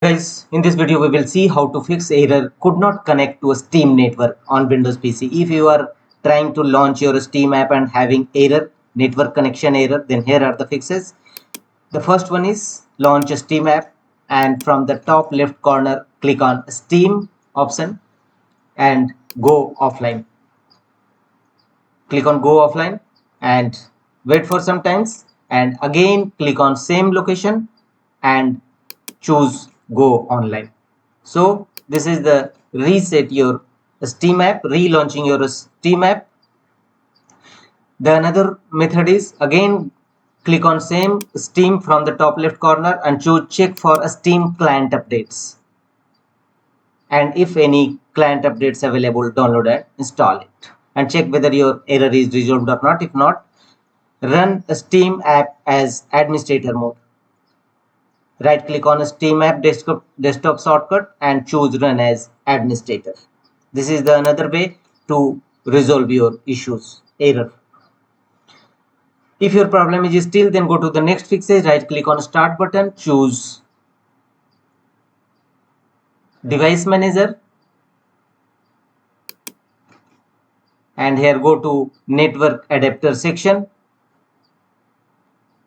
Guys, in this video we will see how to fix error could not connect to a Steam network on Windows PC. If you are trying to launch your Steam app and having error, network connection error, then here are the fixes. The first one is launch a Steam app, and from the top left corner click on Steam option and go offline. Click on go offline and wait for some times, and again click on same location and choose go online. So this is the reset your Steam app, relaunching your Steam app. The another method is again click on same Steam from the top left corner and choose check for a Steam client updates, and if any client updates available, download and install it and check whether your error is resolved or not. If not, run a Steam app as administrator mode. Right click on a Steam app desktop shortcut and choose run as administrator. This is the another way to resolve your issues error. If your problem is still, then go to the next fixes, right click on start button, choose device manager, and here go to network adapter section,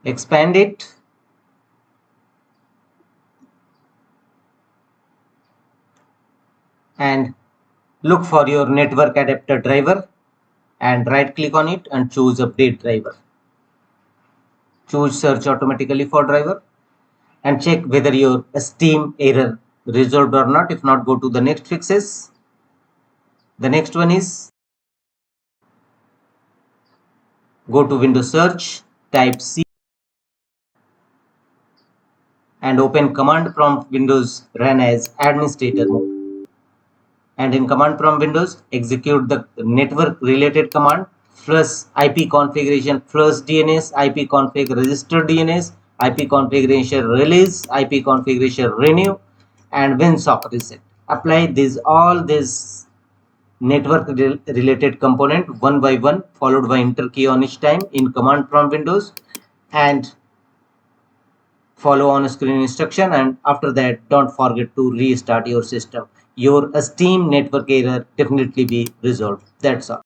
expand it, and look for your network adapter driver and right click on it and choose update driver. Choose search automatically for driver and check whether your Steam error resolved or not. If not, go to the next fixes. The next one is go to Windows search, type C and open command prompt Windows, run as administrator mode. And in command prompt Windows, execute the network related command plus IP configuration plus DNS, IP config register DNS, IP configuration release, IP configuration renew, and WinSock reset. Apply all these network related component one by one, followed by enter key on each time in command prompt Windows, and follow on screen instruction, and after that don't forget to restart your system. Your Steam network error definitely be resolved. That's all.